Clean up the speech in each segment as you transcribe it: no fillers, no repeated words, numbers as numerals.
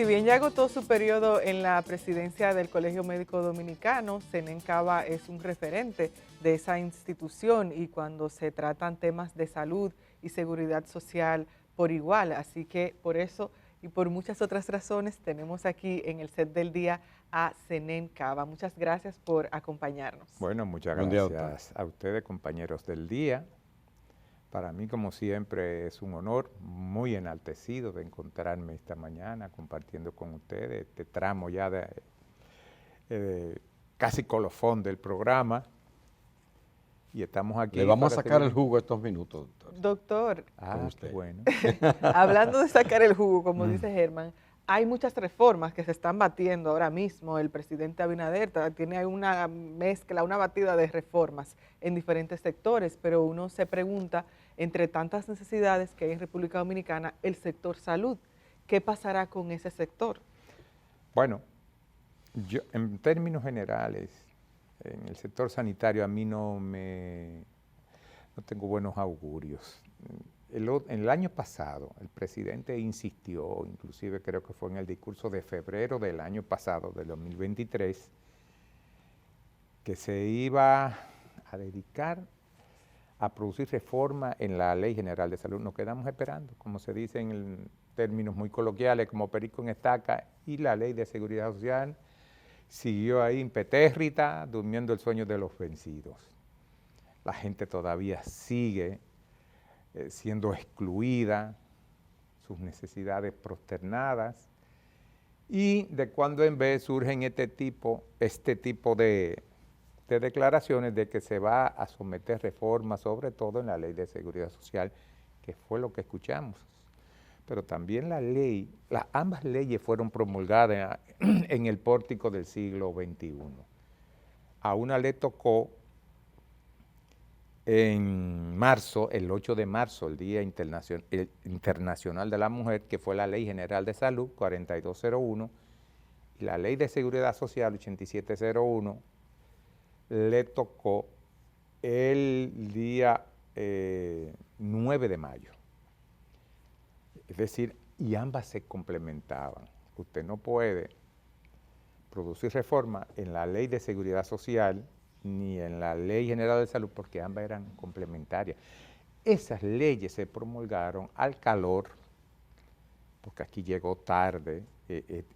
si bien ya agotó su periodo en la presidencia del Colegio Médico Dominicano, Zenén Cava es un referente de esa institución y cuando se tratan temas de salud y seguridad social por igual. Así que por eso y por muchas otras razones tenemos aquí en el set del día a Zenén Cava. Muchas gracias por acompañarnos. Bueno, muchas Buen día, doctor. gracias a ustedes, compañeros del día. Para mí, como siempre, es un honor muy enaltecido de encontrarme esta mañana compartiendo con ustedes este tramo ya de casi colofón del programa. Y estamos aquí. Le vamos a sacar seguir. el jugo estos minutos, doctor. Doctor, Ah, usted. qué bueno. hablando de sacar el jugo, como dice Germán, hay muchas reformas que se están batiendo ahora mismo. El presidente Abinader tiene una mezcla, una batida de reformas en diferentes sectores, pero uno se pregunta, entre tantas necesidades que hay en República Dominicana, el sector salud, ¿qué pasará con ese sector? Bueno, yo en términos generales, en el sector sanitario a mí no tengo buenos augurios. En el año pasado, el presidente insistió, inclusive creo que fue en el discurso de febrero del año pasado, del 2023, que se iba a dedicar a producir reforma en la Ley General de Salud. Nos quedamos esperando, como se dice en términos muy coloquiales, como perico en estaca, y la Ley de Seguridad Social siguió ahí impetérrita, durmiendo el sueño de los vencidos. La gente todavía sigue siendo excluida, sus necesidades prosternadas, y de cuando en vez surgen este tipo de declaraciones de que se va a someter reformas, sobre todo en la Ley de Seguridad Social, que fue lo que escuchamos. Pero también ambas leyes fueron promulgadas en el pórtico del siglo XXI. A una le tocó en marzo, el 8 de marzo, el Día Internacional de la Mujer, que fue la Ley General de Salud 4201, y la Ley de Seguridad Social 8701, le tocó el día 9 de mayo. Es decir, y ambas se complementaban. Usted no puede producir reforma en la Ley de Seguridad Social ni en la Ley General de Salud porque ambas eran complementarias. Esas leyes se promulgaron al calor, porque aquí llegó tarde,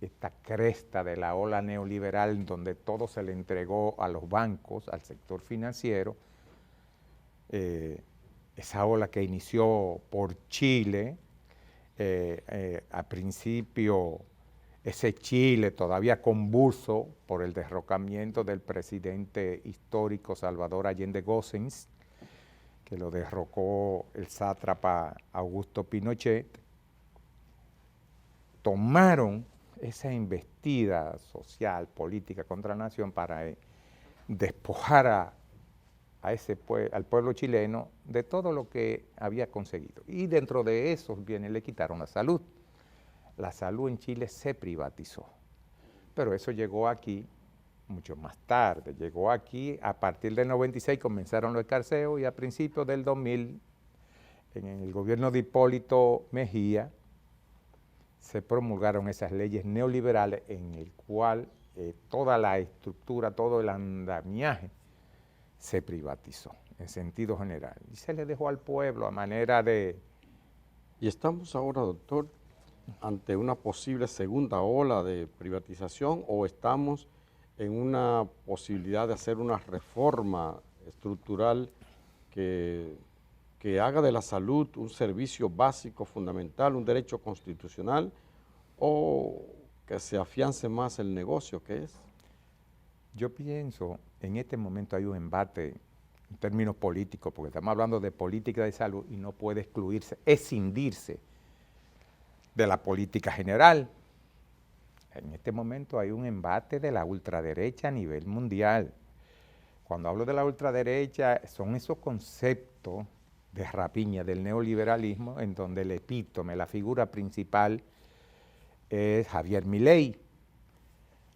esta cresta de la ola neoliberal donde todo se le entregó a los bancos, al sector financiero, esa ola que inició por Chile, a principio ese Chile todavía convulso por el derrocamiento del presidente histórico Salvador Allende Gossens, que lo derrocó el sátrapa Augusto Pinochet, tomaron esa embestida social, política contra la nación para despojar al pueblo chileno de todo lo que había conseguido. Y dentro de esos bienes le quitaron la salud. La salud en Chile se privatizó, pero eso llegó aquí mucho más tarde. Llegó aquí a partir del 96, comenzaron los escarceos, y a principios del 2000, en el gobierno de Hipólito Mejía, se promulgaron esas leyes neoliberales en el cual toda la estructura, todo el andamiaje se privatizó en sentido general y se le dejó al pueblo a manera de... Y estamos ahora, doctor, ante una posible segunda ola de privatización, o estamos en una posibilidad de hacer una reforma estructural que haga de la salud un servicio básico, fundamental, un derecho constitucional, o que se afiance más el negocio que es? Yo pienso, en este momento hay un embate en términos políticos, porque estamos hablando de política de salud y no puede excluirse, escindirse de la política general. En este momento hay un embate de la ultraderecha a nivel mundial. Cuando hablo de la ultraderecha, son esos conceptos de rapiña del neoliberalismo en donde el epítome, la figura principal es Javier Milei.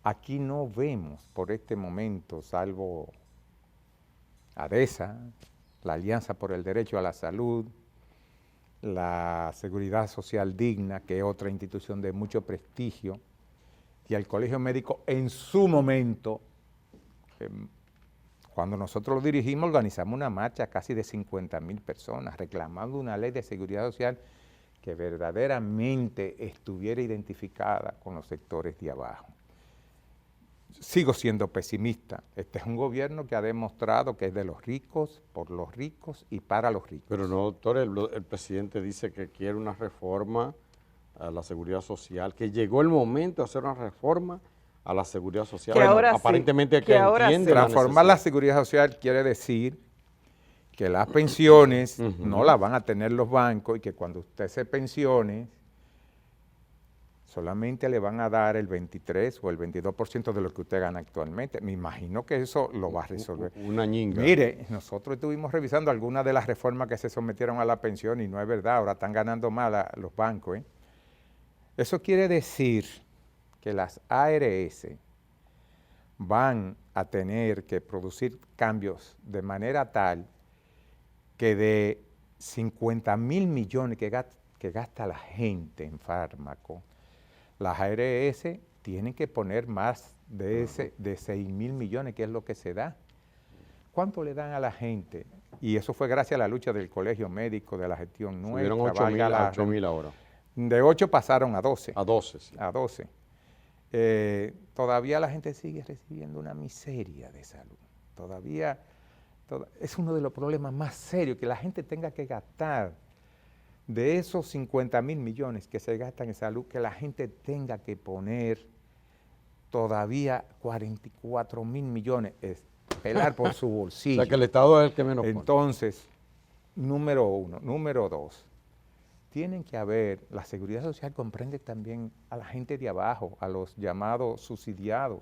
Aquí no vemos por este momento, salvo ADESA, la Alianza por el Derecho a la Salud, la Seguridad Social Digna, que es otra institución de mucho prestigio, y el Colegio Médico en su momento, cuando nosotros lo dirigimos, organizamos una marcha casi de 50,000 personas reclamando una ley de seguridad social que verdaderamente estuviera identificada con los sectores de abajo. Sigo siendo pesimista. Este es un gobierno que ha demostrado que es de los ricos, por los ricos y para los ricos. Pero no, doctor, el presidente dice que quiere una reforma a la seguridad social, que llegó el momento de hacer una reforma a la seguridad social. Que ahora aparentemente sí, que ahora entiende sí. Transformar la seguridad social quiere decir que las pensiones no las van a tener los bancos y que cuando usted se pensione, solamente le van a dar el 23 o el 22% de lo que usted gana actualmente. Me imagino que eso lo va a resolver. Una ñinga. Mire, nosotros estuvimos revisando algunas de las reformas que se sometieron a la pensión y no es verdad, ahora están ganando más los bancos. Eso quiere decir que las ARS van a tener que producir cambios de manera tal que de 50,000 millones que gasta la gente en fármaco, las ARS tienen que poner más de 6,000 millones, que es lo que se da. ¿Cuánto le dan a la gente? Y eso fue gracias a la lucha del Colegio Médico, de la gestión nuestra. Subieron 8,000 ahora. De 8 pasaron a 12. A 12, sí. A 12. Todavía la gente sigue recibiendo una miseria de salud. Todavía es uno de los problemas más serios, que la gente tenga que gastar de esos 50,000 millones que se gastan en salud, que la gente tenga que poner todavía 44,000 millones, pelar por su bolsillo. O sea que el Estado es el que menos pone. Entonces, número uno. Número dos, tienen que haber, la seguridad social comprende también a la gente de abajo, a los llamados subsidiados,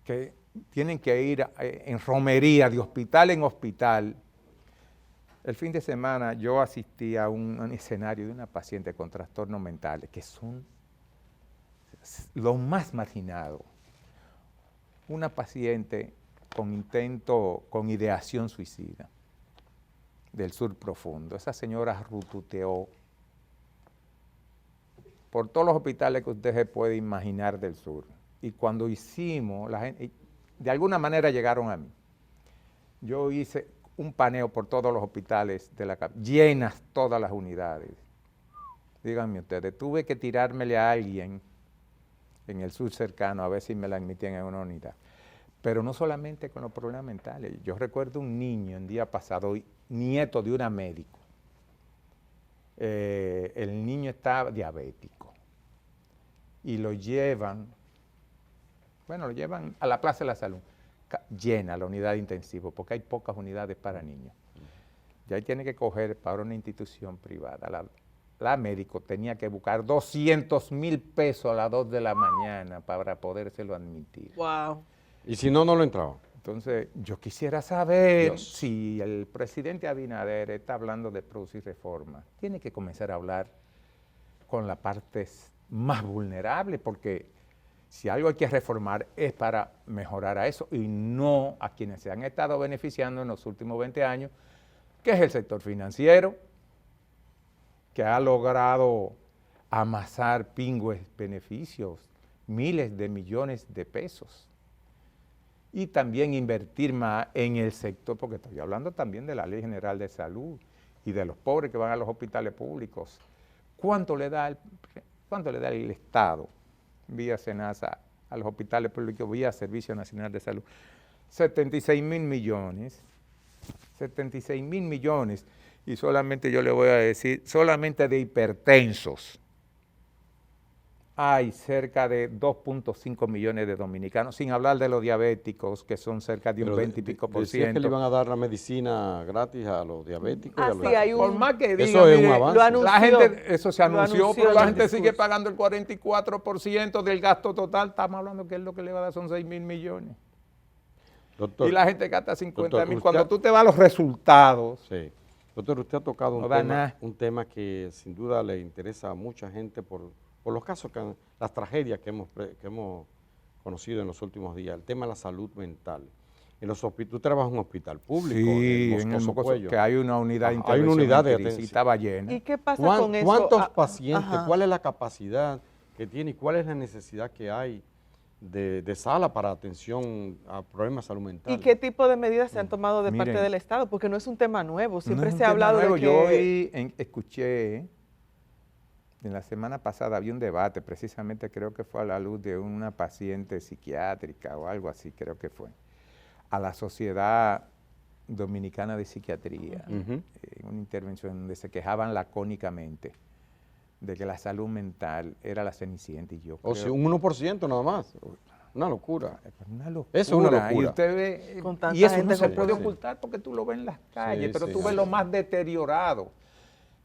que tienen que ir en romería, de hospital en hospital. El fin de semana yo asistí a un escenario de una paciente con trastornos mentales, que son los más marginados. Una paciente con ideación suicida del sur profundo. Esa señora rututeó por todos los hospitales que usted se puede imaginar del sur. Y cuando hicimos, la gente, de alguna manera llegaron a mí. Yo hice un paneo por todos los hospitales de la capital, llenas todas las unidades. Díganme ustedes, tuve que tirármele a alguien en el sur cercano a ver si me la admitían en una unidad. Pero no solamente con los problemas mentales. Yo recuerdo un niño el día pasado, nieto de una médico. El niño está diabético y lo llevan a la Plaza de la Salud, llena la unidad de intensivo, porque hay pocas unidades para niños. Ya ahí tiene que coger para una institución privada. La médico tenía que buscar 200,000 pesos a las 2 de la mañana para podérselo admitir. Wow. Y si no, no lo entraba. Entonces, yo quisiera saber si el presidente Abinader está hablando de producir reformas. Tiene que comenzar a hablar con las partes más vulnerables, porque si algo hay que reformar es para mejorar a eso y no a quienes se han estado beneficiando en los últimos 20 años, que es el sector financiero, que ha logrado amasar pingües beneficios, miles de millones de pesos. Y también invertir más en el sector, porque estoy hablando también de la Ley General de Salud y de los pobres que van a los hospitales públicos. ¿Cuánto le da el Estado vía SENASA a los hospitales públicos, vía Servicio Nacional de Salud? 76,000 millones. 76,000 millones. Y solamente yo le voy a decir, solamente de hipertensos hay cerca de 2.5 millones de dominicanos, sin hablar de los diabéticos, que son cerca de un 20 y pico por ciento. ¿Decías que le iban a dar la medicina gratis a los diabéticos? Y a los... Sí, hay Por más que digan, eso es mire, un avance. Lo anunció, la gente, eso se anunció, pero la en el gente sigue discurso. pagando el 44% del gasto total. Estamos hablando que es lo que le va a dar son 6,000 millones. Doctor, Y la gente gasta 50,000. doctor, Cuando usted- tú te vas a los resultados, Sí. Doctor, usted ha tocado No da nada. un tema que sin duda le interesa a mucha gente por los casos, las tragedias que hemos conocido en los últimos días, el tema de la salud mental. tú trabajas en un hospital público, Sí, en Moscoso Puello. que hay una unidad de Hay una intervención unidad de en crisis, atención. estaba llena. ¿Y qué pasa con eso? ¿Cuántos pacientes, Ajá. cuál es la capacidad que tiene y cuál es la necesidad que hay de sala para atención a problemas de salud mental? ¿Y qué tipo de medidas se han tomado de parte Miren, del Estado? Porque no es un tema nuevo, siempre No es un se ha tema hablado nuevo. de que... Yo escuché, en la semana pasada había un debate, precisamente creo que fue a la luz de una paciente psiquiátrica o algo así, creo que fue, a la Sociedad Dominicana de Psiquiatría, Ujú. en una intervención donde se quejaban lacónicamente de que la salud mental era la cenicienta, y yo O creo... sea, un 1% nada más. Una locura. Una locura. Eso es una locura. Y usted ve, Con tanta y eso gente no se con puede problemas. ocultar porque tú lo ves en las calles, Sí, pero sí, tú ves sí. lo más deteriorado.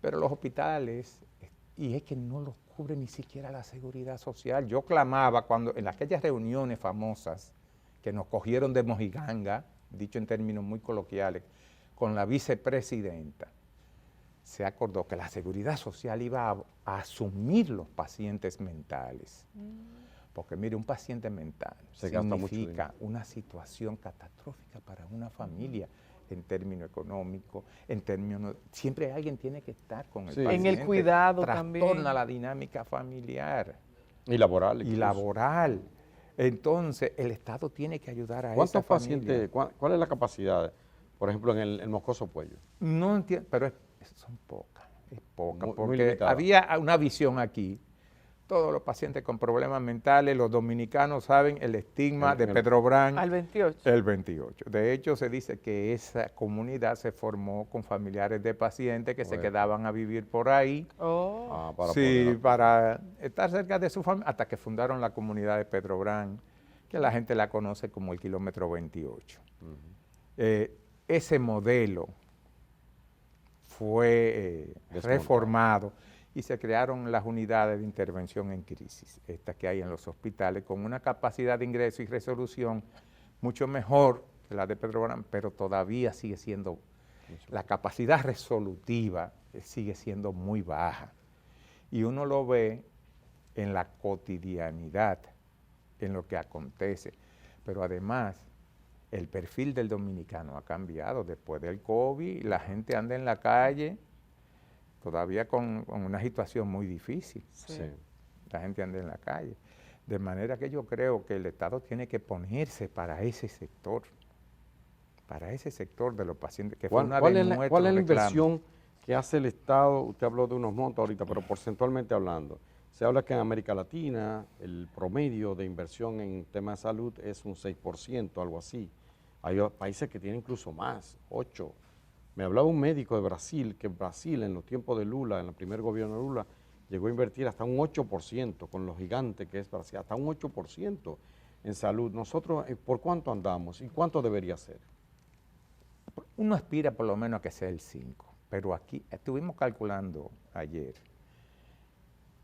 Pero los hospitales, y es que no los cubre ni siquiera la seguridad social. Yo clamaba cuando en aquellas reuniones famosas que nos cogieron de mojiganga, dicho en términos muy coloquiales, con la vicepresidenta, se acordó que la seguridad social iba a asumir los pacientes mentales. Porque mire, un paciente mental Se gasta mucho significa dinero. una situación catastrófica para una familia en términos económicos, en términos... Siempre alguien tiene que estar con el Sí. paciente. En el cuidado también. Trastorna la dinámica familiar Y laboral. y incluso. laboral. Entonces, el Estado tiene que ayudar a esa ¿Cuántos familia. pacientes, cuál es la capacidad, por ejemplo, en el Moscoso Puello? No entiendo, pero son pocas, es poca, Muy porque limitada. había una visión aquí. Todos los pacientes con problemas mentales, los dominicanos saben el estigma de Pedro Brán. Al 28. El 28. De hecho, se dice que esa comunidad se formó con familiares de pacientes que se Bueno. quedaban a vivir por ahí. Oh. Para Sí, poder- para estar cerca de su familia, hasta que fundaron la comunidad de Pedro Brán, que la gente la conoce como el kilómetro 28. Ese modelo fue Desmontado. reformado y se crearon las unidades de intervención en crisis, estas que hay en los hospitales, con una capacidad de ingreso y resolución mucho mejor que la de Pedro Brán, pero todavía sigue siendo, la capacidad resolutiva sigue siendo muy baja. Y uno lo ve en la cotidianidad, en lo que acontece. Pero además, el perfil del dominicano ha cambiado después del COVID, la gente anda en la calle todavía con una situación muy difícil. Sí. La gente anda en la calle. De manera que yo creo que el Estado tiene que ponerse para ese sector de los pacientes, que fue una de ¿Cuál es nuestros la reclamos. inversión que hace el Estado? Usted habló de unos montos ahorita, pero porcentualmente hablando. Se habla que en América Latina el promedio de inversión en temas de salud es un 6%, algo así. Hay países que tienen incluso más, 8%. Me hablaba un médico de Brasil, que Brasil en los tiempos de Lula, en el primer gobierno de Lula, llegó a invertir hasta un 8%, con lo gigante que es Brasil, hasta un 8% en salud. Nosotros, ¿por cuánto andamos y cuánto debería ser? Uno aspira por lo menos a que sea el 5%, pero aquí estuvimos calculando ayer,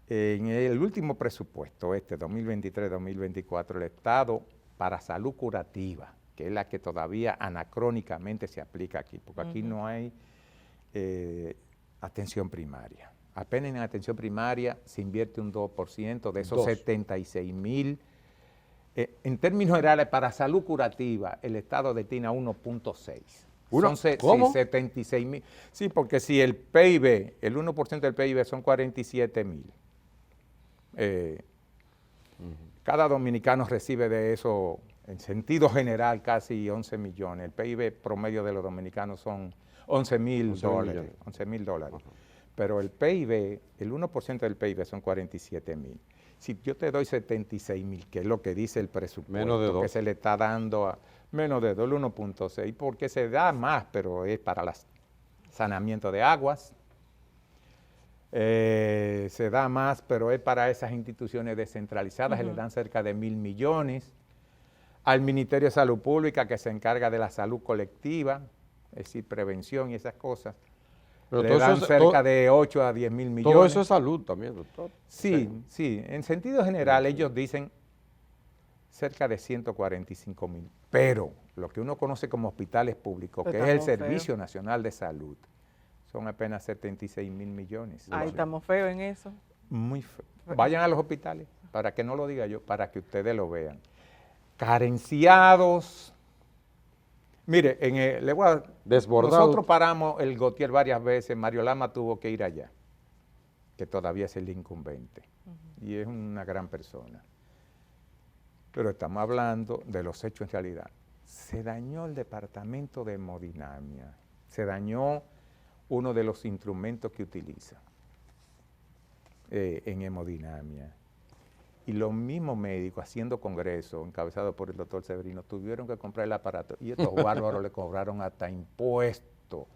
en el último presupuesto, 2023-2024, el Estado para salud curativa, que es la que todavía anacrónicamente se aplica aquí, porque aquí no hay atención primaria. Apenas en atención primaria se invierte un 2% de esos 76,000. En términos generales, para salud curativa, el Estado destina 1.6. ¿Cómo? 76,000. Sí, porque si el PIB, el 1% del PIB son 47,000. Cada dominicano recibe de eso, en sentido general, casi 11 millones. El PIB promedio de los dominicanos son 11,000 dólares. 11,000 dólares. Pero el PIB, el 1% del PIB son 47,000. Si yo te doy 76,000, que es lo que dice el presupuesto que se le está dando a menos de 2, el 1.6, porque se da más, pero es para el saneamiento de aguas. Se da más, pero es para esas instituciones descentralizadas, se le dan cerca de 1,000 millones. Al Ministerio de Salud Pública, que se encarga de la salud colectiva, es decir, prevención y esas cosas, pero le dan cerca de 8 a 10,000 millones. Todo eso es salud también, doctor. Sí, sí. En sentido general, ellos dicen cerca de 145,000. Pero lo que uno conoce como hospitales públicos, que es el Servicio Nacional de Salud, son apenas 76,000 millones. Ahí estamos feos en eso. Muy feo. Vayan a los hospitales, para que no lo diga yo, para que ustedes lo vean. Carenciados, Mire, Desbordado. nosotros paramos el Gautier varias veces, Mario Lama tuvo que ir allá, que todavía es el incumbente, y es una gran persona. Pero estamos hablando de los hechos en realidad. Se dañó el departamento de hemodinamia, se dañó uno de los instrumentos que utiliza en hemodinamia. Y los mismos médicos haciendo congreso, encabezados por el doctor Severino, tuvieron que comprar el aparato y estos bárbaros le cobraron hasta impuesto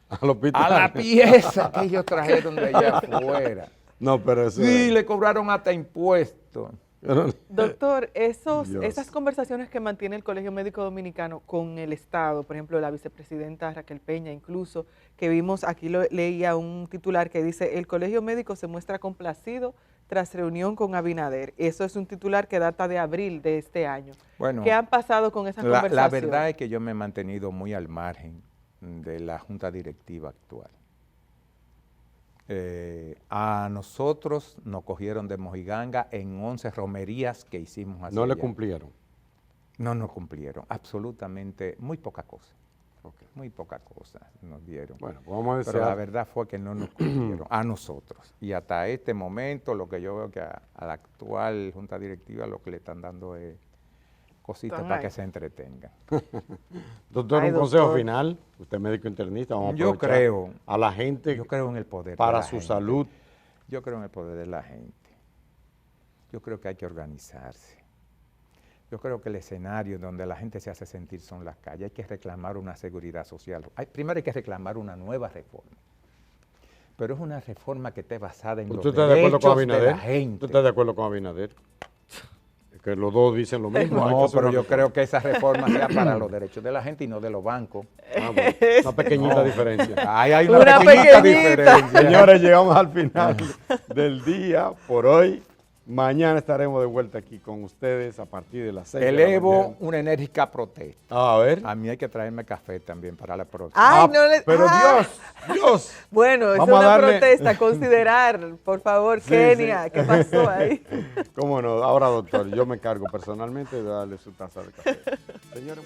Al hospital. a la pieza que ellos trajeron de allá afuera. No, pero eso Sí, le cobraron hasta impuesto. Doctor, Dios. esas conversaciones que mantiene el Colegio Médico Dominicano con el Estado, por ejemplo, la vicepresidenta Raquel Peña, incluso, que vimos, aquí leía un titular que dice, el Colegio Médico se muestra complacido tras reunión con Abinader. Eso es un titular que data de abril de este año. Bueno, ¿Qué han pasado con esas conversaciones? La verdad es que yo me he mantenido muy al margen de la junta directiva actual. A nosotros nos cogieron de mojiganga en 11 romerías que hicimos hacia no le allá. cumplieron. No nos cumplieron, absolutamente, muy poca cosa. Muy poca cosa nos dieron. Bueno, pues vamos a Pero la desear. verdad fue que no nos cumplieron, a nosotros. Y hasta este momento lo que yo veo que a la actual junta directiva lo que le están dando es cositas Están para ahí. que se entretengan. Doctor, Ay, un consejo doctor. final. Usted es médico internista. Vamos a Yo aprovechar creo, a la gente yo creo en el poder de para la su gente. salud. Yo creo en el poder de la gente. Yo creo que hay que organizarse. Yo creo que el escenario donde la gente se hace sentir son las calles. Hay que reclamar una seguridad social. Primero hay que reclamar una nueva reforma. Pero es una reforma que esté basada en los ¿Usted está de acuerdo con derechos de la Abinader? gente. ¿Usted está de acuerdo con Abinader? Es que los dos dicen lo mismo. hay que No, hacer pero una yo reforma. creo que esa reforma sea para los derechos de la gente y no de los bancos. Ah, bueno, una pequeñita No. diferencia. Ahí hay una, Una pequeñita pequeñita. diferencia. Señores, llegamos al final del día por hoy. Mañana estaremos de vuelta aquí con ustedes a partir de las 6 de la Elevo mañana. una enérgica protesta. A ver. A mí hay que traerme café también para la próxima. Ay, no le... Pero ah. Dios. Bueno, es Vamos a una darle- protesta a considerar, por favor, Sí, Kenia, sí. ¿qué pasó ahí? Cómo no. Ahora, doctor, yo me encargo personalmente de darle su taza de café. Señores.